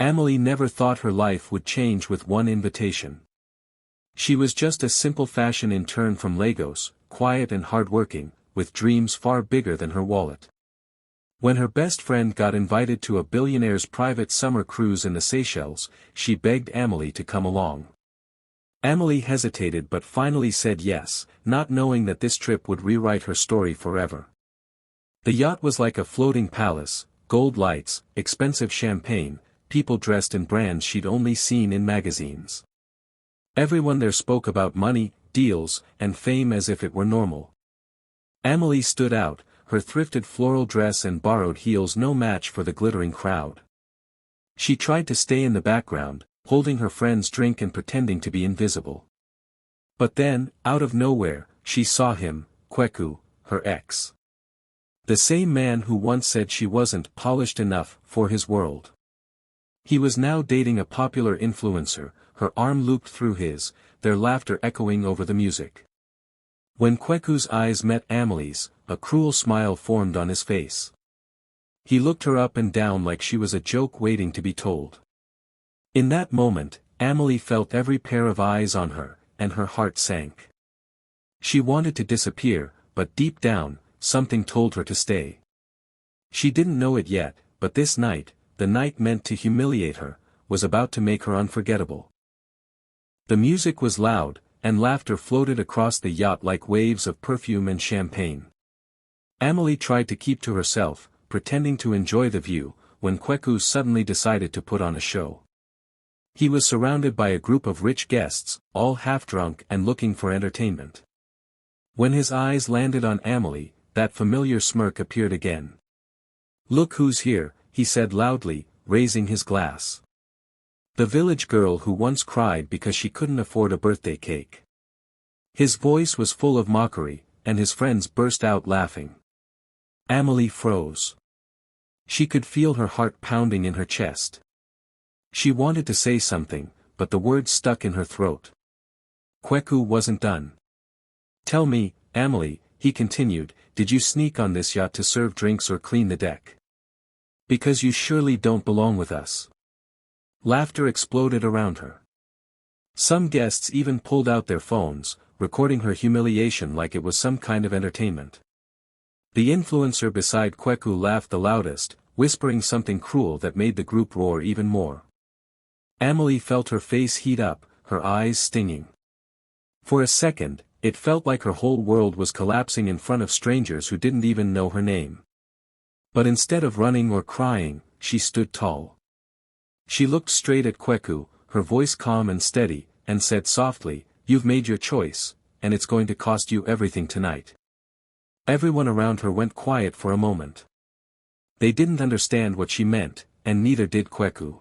Amelie never thought her life would change with one invitation. She was just a simple fashion intern from Lagos, quiet and hardworking, with dreams far bigger than her wallet. When her best friend got invited to a billionaire's private summer cruise in the Seychelles, she begged Amelie to come along. Amelie hesitated but finally said yes, not knowing that this trip would rewrite her story forever. The yacht was like a floating palace, gold lights, expensive champagne, people dressed in brands she'd only seen in magazines. Everyone there spoke about money, deals, and fame as if it were normal. Amelie stood out, her thrifted floral dress and borrowed heels no match for the glittering crowd. She tried to stay in the background, holding her friend's drink and pretending to be invisible. But then, out of nowhere, she saw him, Kweku, her ex. The same man who once said she wasn't polished enough for his world. He was now dating a popular influencer, her arm looped through his, their laughter echoing over the music. When Kweku's eyes met Amelie's, a cruel smile formed on his face. He looked her up and down like she was a joke waiting to be told. In that moment, Amelie felt every pair of eyes on her, and her heart sank. She wanted to disappear, but deep down, something told her to stay. She didn't know it yet, but this night, the night meant to humiliate her, was about to make her unforgettable. The music was loud, and laughter floated across the yacht like waves of perfume and champagne. Amelie tried to keep to herself, pretending to enjoy the view, when Kweku suddenly decided to put on a show. He was surrounded by a group of rich guests, all half-drunk and looking for entertainment. When his eyes landed on Amelie, that familiar smirk appeared again. "Look who's here," he said loudly, raising his glass. The village girl who once cried because she couldn't afford a birthday cake. His voice was full of mockery, and his friends burst out laughing. Amelie froze. She could feel her heart pounding in her chest. She wanted to say something, but the words stuck in her throat. Kweku wasn't done. "Tell me, Amelie," he continued, "did you sneak on this yacht to serve drinks or clean the deck? Because you surely don't belong with us." Laughter exploded around her. Some guests even pulled out their phones, recording her humiliation like it was some kind of entertainment. The influencer beside Kweku laughed the loudest, whispering something cruel that made the group roar even more. Amelie felt her face heat up, her eyes stinging. For a second, it felt like her whole world was collapsing in front of strangers who didn't even know her name. But instead of running or crying, she stood tall. She looked straight at Kweku, her voice calm and steady, and said softly, "You've made your choice, and it's going to cost you everything tonight." Everyone around her went quiet for a moment. They didn't understand what she meant, and neither did Kweku.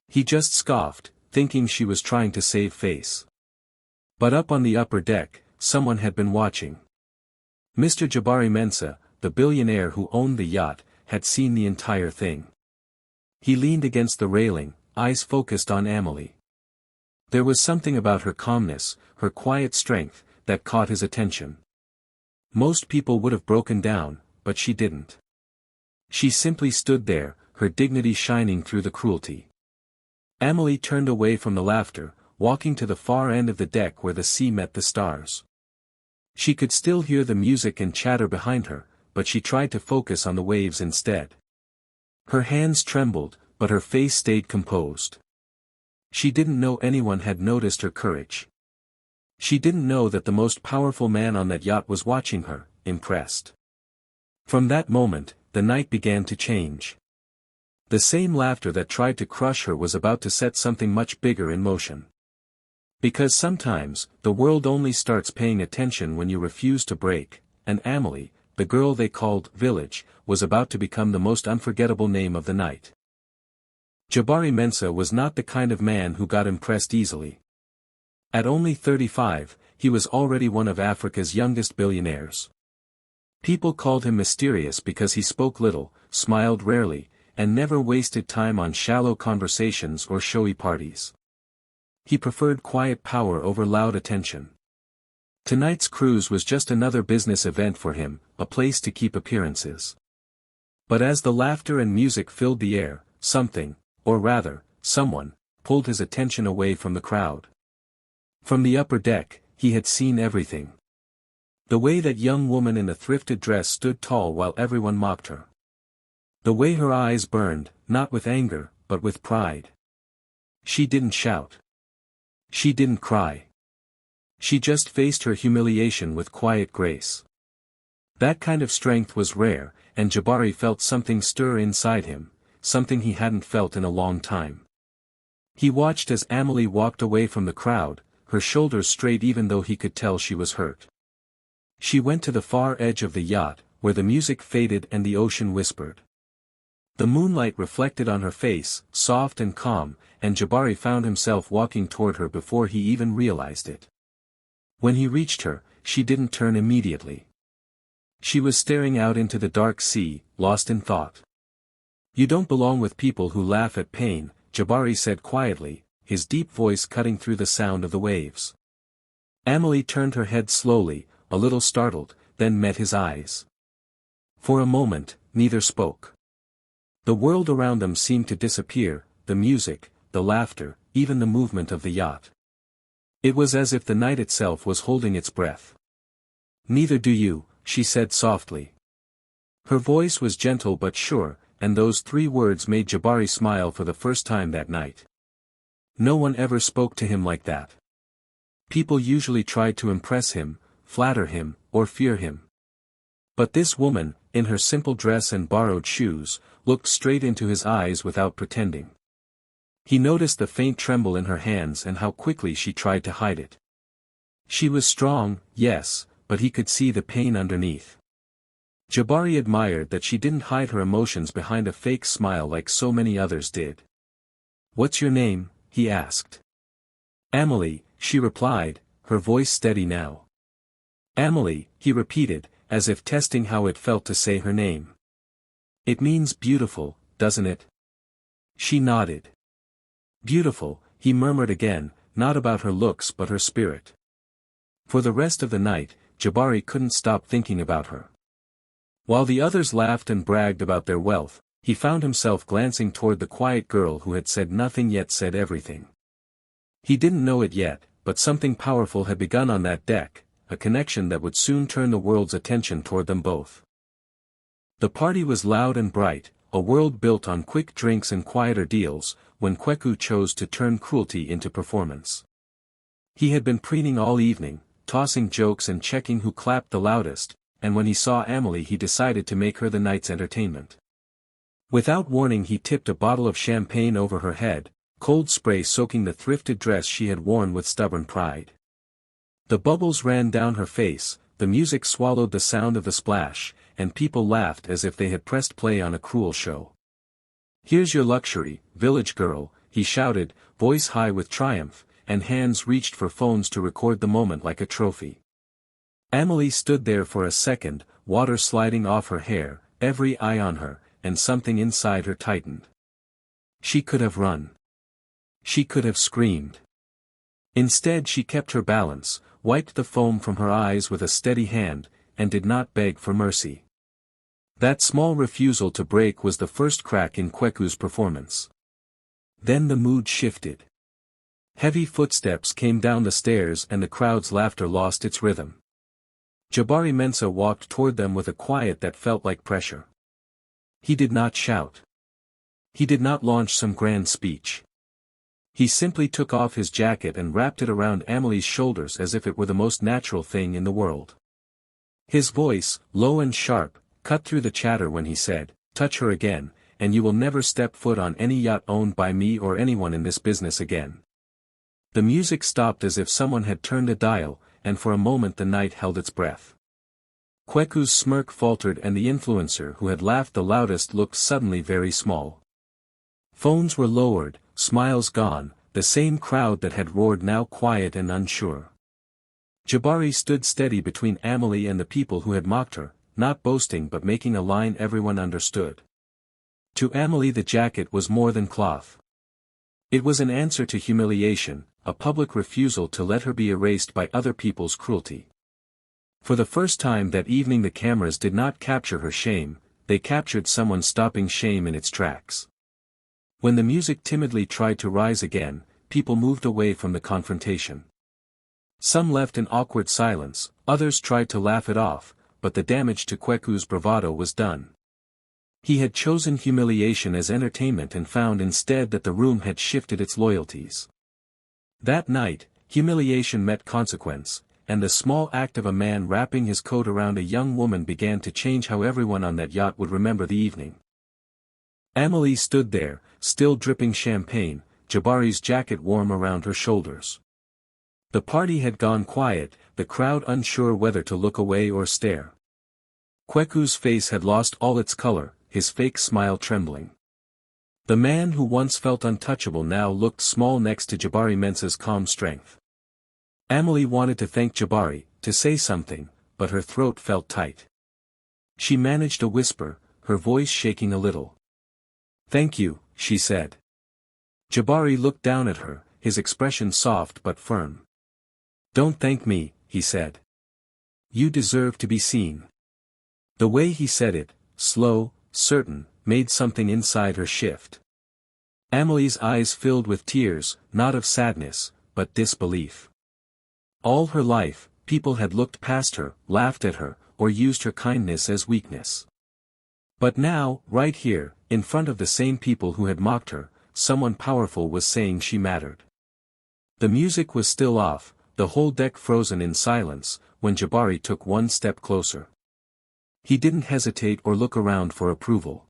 He just scoffed, thinking she was trying to save face. But up on the upper deck, someone had been watching. Mr. Jabari Mensah, the billionaire who owned the yacht, had seen the entire thing. He leaned against the railing, eyes focused on Amelie. There was something about her calmness, her quiet strength, that caught his attention. Most people would have broken down, but she didn't. She simply stood there, her dignity shining through the cruelty. Amelie turned away from the laughter, walking to the far end of the deck where the sea met the stars. She could still hear the music and chatter behind her, but she tried to focus on the waves instead. Her hands trembled, but her face stayed composed. She didn't know anyone had noticed her courage. She didn't know that the most powerful man on that yacht was watching her, impressed. From that moment, the night began to change. The same laughter that tried to crush her was about to set something much bigger in motion. Because sometimes, the world only starts paying attention when you refuse to break, and Amelie, the girl they called Village, was about to become the most unforgettable name of the night. Jabari Mensah was not the kind of man who got impressed easily. At only 35, he was already one of Africa's youngest billionaires. People called him mysterious because he spoke little, smiled rarely, and never wasted time on shallow conversations or showy parties. He preferred quiet power over loud attention. Tonight's cruise was just another business event for him, a place to keep appearances. But as the laughter and music filled the air, something or rather, someone, pulled his attention away from the crowd. From the upper deck, he had seen everything. The way that young woman in the thrifted dress stood tall while everyone mocked her. The way her eyes burned, not with anger, but with pride. She didn't shout. She didn't cry. She just faced her humiliation with quiet grace. That kind of strength was rare, and Jabari felt something stir inside him, something he hadn't felt in a long time. He watched as Amelie walked away from the crowd, her shoulders straight even though he could tell she was hurt. She went to the far edge of the yacht, where the music faded and the ocean whispered. The moonlight reflected on her face, soft and calm, and Jabari found himself walking toward her before he even realized it. When he reached her, she didn't turn immediately. She was staring out into the dark sea, lost in thought. "You don't belong with people who laugh at pain," Jabari said quietly, his deep voice cutting through the sound of the waves. Amelie turned her head slowly, a little startled, then met his eyes. For a moment, neither spoke. The world around them seemed to disappear, the music, the laughter, even the movement of the yacht. It was as if the night itself was holding its breath. "Neither do you," she said softly. Her voice was gentle but sure, and those 3 words made Jabari smile for the first time that night. No one ever spoke to him like that. People usually tried to impress him, flatter him, or fear him. But this woman, in her simple dress and borrowed shoes, looked straight into his eyes without pretending. He noticed the faint tremble in her hands and how quickly she tried to hide it. She was strong, yes, but he could see the pain underneath. Jabari admired that she didn't hide her emotions behind a fake smile like so many others did. "What's your name?" he asked. "Amelie," she replied, her voice steady now. "Amelie," he repeated, as if testing how it felt to say her name. "It means beautiful, doesn't it?" She nodded. "Beautiful," he murmured again, not about her looks but her spirit. For the rest of the night, Jabari couldn't stop thinking about her. While the others laughed and bragged about their wealth, he found himself glancing toward the quiet girl who had said nothing yet said everything. He didn't know it yet, but something powerful had begun on that deck, a connection that would soon turn the world's attention toward them both. The party was loud and bright, a world built on quick drinks and quieter deals, when Kweku chose to turn cruelty into performance. He had been preening all evening, tossing jokes and checking who clapped the loudest, and when he saw Amelie he decided to make her the night's entertainment. Without warning he tipped a bottle of champagne over her head, cold spray soaking the thrifted dress she had worn with stubborn pride. The bubbles ran down her face, the music swallowed the sound of the splash, and people laughed as if they had pressed play on a cruel show. "Here's your luxury, village girl," he shouted, voice high with triumph, and hands reached for phones to record the moment like a trophy. Amelie stood there for a second, water sliding off her hair, every eye on her, and something inside her tightened. She could have run. She could have screamed. Instead she kept her balance, wiped the foam from her eyes with a steady hand, and did not beg for mercy. That small refusal to break was the first crack in Kweku's performance. Then the mood shifted. Heavy footsteps came down the stairs and the crowd's laughter lost its rhythm. Jabari Mensah walked toward them with a quiet that felt like pressure. He did not shout. He did not launch some grand speech. He simply took off his jacket and wrapped it around Amelie's shoulders as if it were the most natural thing in the world. His voice, low and sharp, cut through the chatter when he said, "Touch her again, and you will never step foot on any yacht owned by me or anyone in this business again." The music stopped as if someone had turned a dial, and for a moment the night held its breath. Kweku's smirk faltered and the influencer who had laughed the loudest looked suddenly very small. Phones were lowered, smiles gone, the same crowd that had roared now quiet and unsure. Jabari stood steady between Amelie and the people who had mocked her, not boasting but making a line everyone understood. To Amelie the jacket was more than cloth. It was an answer to humiliation, a public refusal to let her be erased by other people's cruelty. For the first time that evening the cameras did not capture her shame, they captured someone stopping shame in its tracks. When the music timidly tried to rise again, people moved away from the confrontation. Some left in awkward silence, others tried to laugh it off, but the damage to Kweku's bravado was done. He had chosen humiliation as entertainment and found instead that the room had shifted its loyalties. That night, humiliation met consequence, and the small act of a man wrapping his coat around a young woman began to change how everyone on that yacht would remember the evening. Amelie stood there, still dripping champagne, Jabari's jacket warm around her shoulders. The party had gone quiet, the crowd unsure whether to look away or stare. Kweku's face had lost all its color, his fake smile trembling. The man who once felt untouchable now looked small next to Jabari Mensah's calm strength. Amelie wanted to thank Jabari, to say something, but her throat felt tight. She managed a whisper, her voice shaking a little. "Thank you," she said. Jabari looked down at her, his expression soft but firm. "Don't thank me," he said. "You deserve to be seen." The way he said it, slow, certain, made something inside her shift. Amelie's eyes filled with tears, not of sadness, but disbelief. All her life, people had looked past her, laughed at her, or used her kindness as weakness. But now, right here, in front of the same people who had mocked her, someone powerful was saying she mattered. The music was still off, the whole deck frozen in silence, when Jabari took one step closer. He didn't hesitate or look around for approval.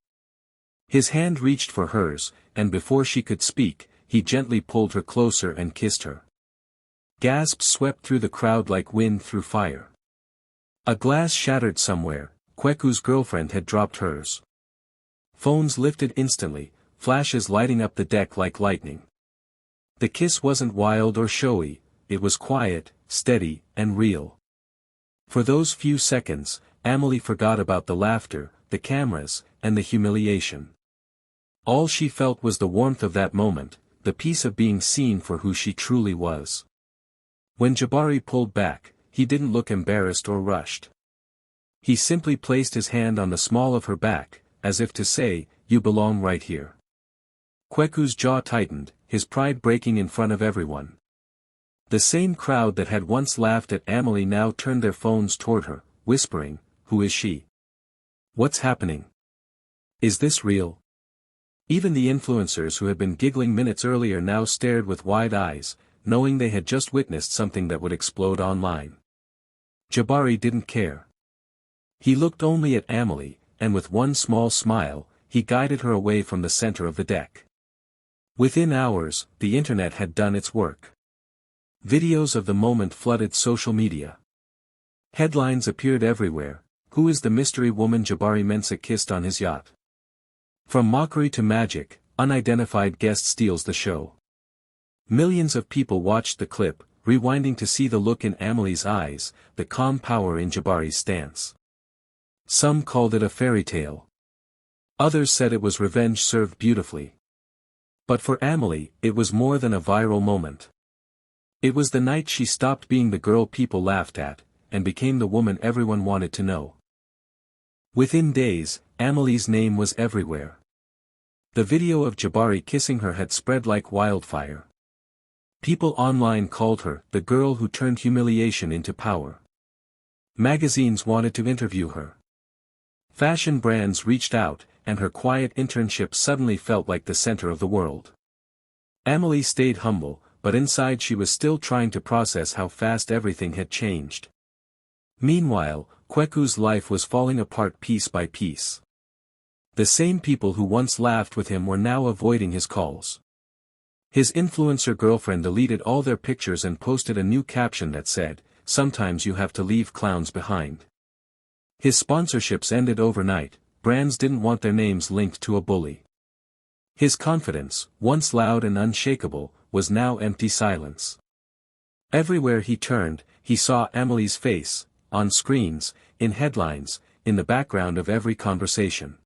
His hand reached for hers, and before she could speak, he gently pulled her closer and kissed her. Gasps swept through the crowd like wind through fire. A glass shattered somewhere, Kweku's girlfriend had dropped hers. Phones lifted instantly, flashes lighting up the deck like lightning. The kiss wasn't wild or showy, it was quiet, steady, and real. For those few seconds, Amelie forgot about the laughter, the cameras, and the humiliation. All she felt was the warmth of that moment, the peace of being seen for who she truly was. When Jabari pulled back, he didn't look embarrassed or rushed. He simply placed his hand on the small of her back, as if to say, "You belong right here." Kweku's jaw tightened, his pride breaking in front of everyone. The same crowd that had once laughed at Amelie now turned their phones toward her, whispering, "Who is she? What's happening? Is this real?" Even the influencers who had been giggling minutes earlier now stared with wide eyes, knowing they had just witnessed something that would explode online. Jabari didn't care. He looked only at Amelie, and with one small smile, he guided her away from the center of the deck. Within hours, the internet had done its work. Videos of the moment flooded social media. Headlines appeared everywhere: "Who is the mystery woman Jabari Mensah kissed on his yacht?" From mockery to magic, unidentified guest steals the show. Millions of people watched the clip, rewinding to see the look in Amelie's eyes, the calm power in Jabari's stance. Some called it a fairy tale. Others said it was revenge served beautifully. But for Amelie, it was more than a viral moment. It was the night she stopped being the girl people laughed at, and became the woman everyone wanted to know. Within days, Amelie's name was everywhere. The video of Jabari kissing her had spread like wildfire. People online called her the girl who turned humiliation into power. Magazines wanted to interview her. Fashion brands reached out, and her quiet internship suddenly felt like the center of the world. Amelie stayed humble, but inside she was still trying to process how fast everything had changed. Meanwhile, Kweku's life was falling apart piece by piece. The same people who once laughed with him were now avoiding his calls. His influencer girlfriend deleted all their pictures and posted a new caption that said, "Sometimes you have to leave clowns behind." His sponsorships ended overnight, brands didn't want their names linked to a bully. His confidence, once loud and unshakable, was now empty silence. Everywhere he turned, he saw Amelie's face, on screens, in headlines, in the background of every conversation.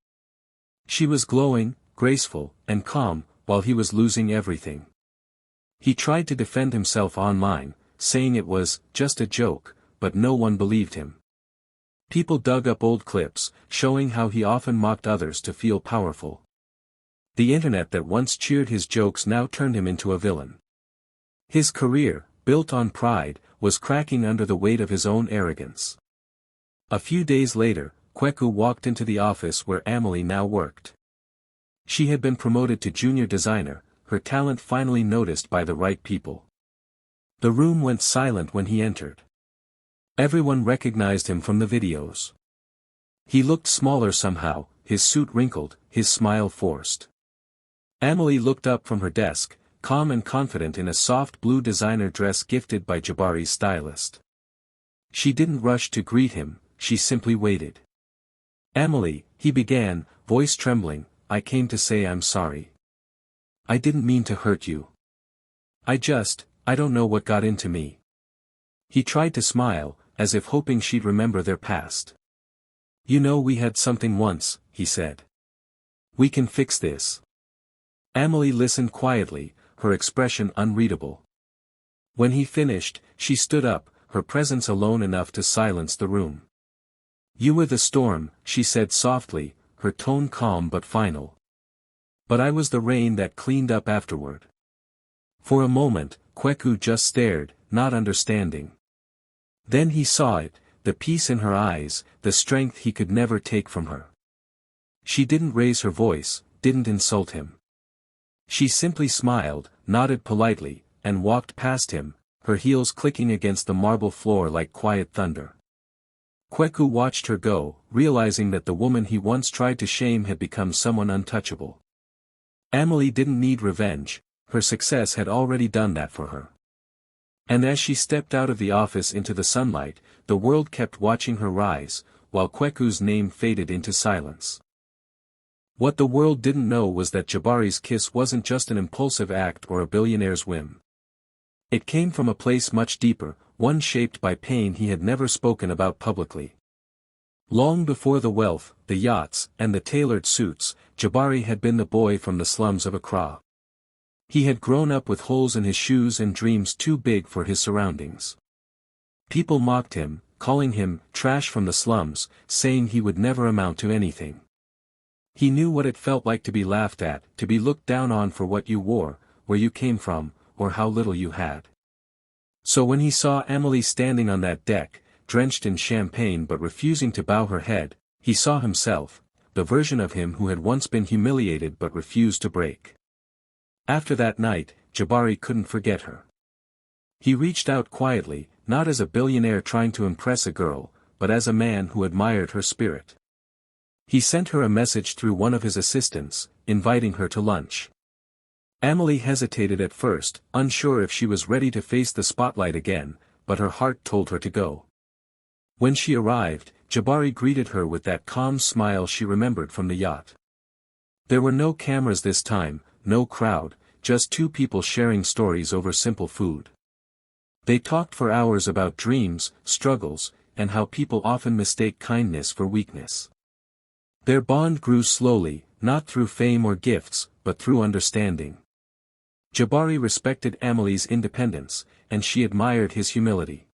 She was glowing, graceful, and calm, while he was losing everything. He tried to defend himself online, saying it was just a joke, but no one believed him. People dug up old clips, showing how he often mocked others to feel powerful. The internet that once cheered his jokes now turned him into a villain. His career, built on pride, was cracking under the weight of his own arrogance. A few days later, Kweku walked into the office where Amelie now worked. She had been promoted to junior designer, her talent finally noticed by the right people. The room went silent when he entered. Everyone recognized him from the videos. He looked smaller somehow, his suit wrinkled, his smile forced. Amelie looked up from her desk, calm and confident in a soft blue designer dress gifted by Jabari's stylist. She didn't rush to greet him, she simply waited. "Amelie," he began, voice trembling, "I came to say I'm sorry. I didn't mean to hurt you. I don't know what got into me." He tried to smile, as if hoping she'd remember their past. "You know we had something once," he said. "We can fix this." Amelie listened quietly, her expression unreadable. When he finished, she stood up, her presence alone enough to silence the room. "You were the storm," she said softly, her tone calm but final. "But I was the rain that cleaned up afterward." For a moment, Kweku just stared, not understanding. Then he saw it, the peace in her eyes, the strength he could never take from her. She didn't raise her voice, didn't insult him. She simply smiled, nodded politely, and walked past him, her heels clicking against the marble floor like quiet thunder. Kweku watched her go, realizing that the woman he once tried to shame had become someone untouchable. Amelie didn't need revenge, her success had already done that for her. And as she stepped out of the office into the sunlight, the world kept watching her rise, while Kweku's name faded into silence. What the world didn't know was that Jabari's kiss wasn't just an impulsive act or a billionaire's whim. It came from a place much deeper, one shaped by pain he had never spoken about publicly. Long before the wealth, the yachts, and the tailored suits, Jabari had been the boy from the slums of Accra. He had grown up with holes in his shoes and dreams too big for his surroundings. People mocked him, calling him trash from the slums, saying he would never amount to anything. He knew what it felt like to be laughed at, to be looked down on for what you wore, where you came from, or how little you had. So when he saw Amelie standing on that deck, drenched in champagne but refusing to bow her head, he saw himself, the version of him who had once been humiliated but refused to break. After that night, Jabari couldn't forget her. He reached out quietly, not as a billionaire trying to impress a girl, but as a man who admired her spirit. He sent her a message through one of his assistants, inviting her to lunch. Amelie hesitated at first, unsure if she was ready to face the spotlight again, but her heart told her to go. When she arrived, Jabari greeted her with that calm smile she remembered from the yacht. There were no cameras this time, no crowd, just two people sharing stories over simple food. They talked for hours about dreams, struggles, and how people often mistake kindness for weakness. Their bond grew slowly, not through fame or gifts, but through understanding. Jabari respected Amelie's independence, and she admired his humility.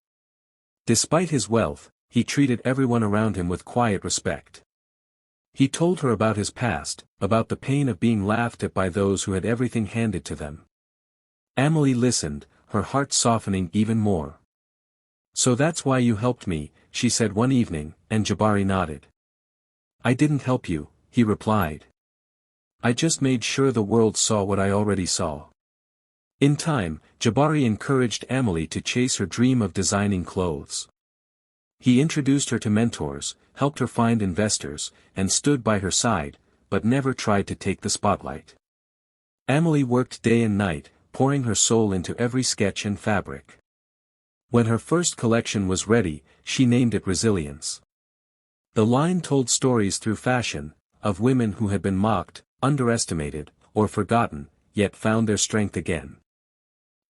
Despite his wealth, he treated everyone around him with quiet respect. He told her about his past, about the pain of being laughed at by those who had everything handed to them. Amelie listened, her heart softening even more. "So that's why you helped me," she said one evening, and Jabari nodded. "I didn't help you," he replied. "I just made sure the world saw what I already saw." In time, Jabari encouraged Amelie to chase her dream of designing clothes. He introduced her to mentors, helped her find investors, and stood by her side, but never tried to take the spotlight. Amelie worked day and night, pouring her soul into every sketch and fabric. When her first collection was ready, she named it Resilience. The line told stories through fashion, of women who had been mocked, underestimated, or forgotten, yet found their strength again.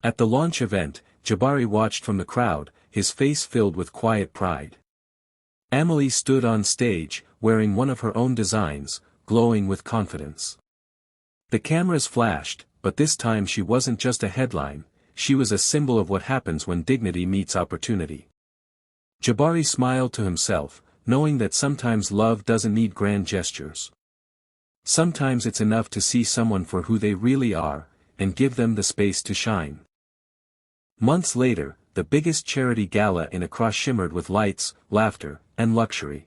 At the launch event, Jabari watched from the crowd, his face filled with quiet pride. Amelie stood on stage, wearing one of her own designs, glowing with confidence. The cameras flashed, but this time she wasn't just a headline, she was a symbol of what happens when dignity meets opportunity. Jabari smiled to himself, knowing that sometimes love doesn't need grand gestures. Sometimes it's enough to see someone for who they really are, and give them the space to shine. Months later, the biggest charity gala in Accra shimmered with lights, laughter, and luxury.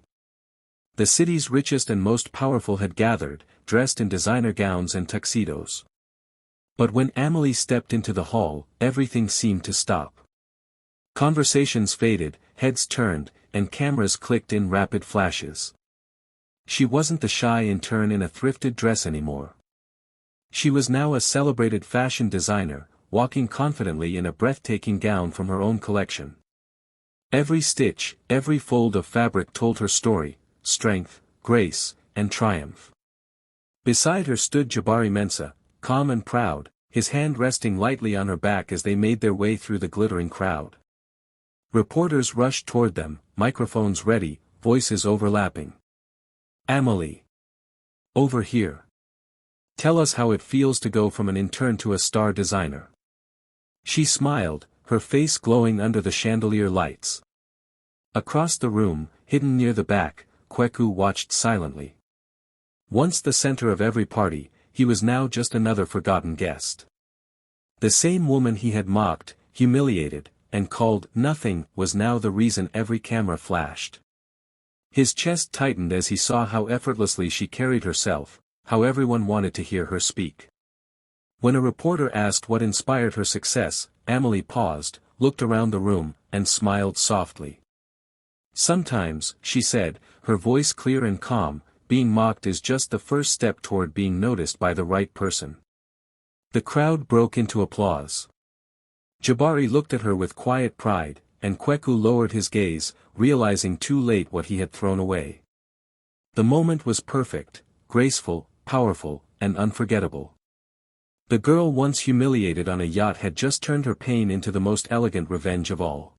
The city's richest and most powerful had gathered, dressed in designer gowns and tuxedos. But when Amelie stepped into the hall, everything seemed to stop. Conversations faded, heads turned, and cameras clicked in rapid flashes. She wasn't the shy intern in a thrifted dress anymore. She was now a celebrated fashion designer, walking confidently in a breathtaking gown from her own collection. Every stitch, every fold of fabric told her story, strength, grace, and triumph. Beside her stood Jabari Mensah, calm and proud, his hand resting lightly on her back as they made their way through the glittering crowd. Reporters rushed toward them, microphones ready, voices overlapping. "Amelie. Over here. Tell us how it feels to go from an intern to a star designer." She smiled, her face glowing under the chandelier lights. Across the room, hidden near the back, Kweku watched silently. Once the center of every party, he was now just another forgotten guest. The same woman he had mocked, humiliated, and called nothing was now the reason every camera flashed. His chest tightened as he saw how effortlessly she carried herself, how everyone wanted to hear her speak. When a reporter asked what inspired her success, Amelie paused, looked around the room, and smiled softly. "Sometimes," she said, her voice clear and calm, "being mocked is just the first step toward being noticed by the right person." The crowd broke into applause. Jabari looked at her with quiet pride, and Kweku lowered his gaze, realizing too late what he had thrown away. The moment was perfect, graceful, powerful, and unforgettable. The girl once humiliated on a yacht had just turned her pain into the most elegant revenge of all.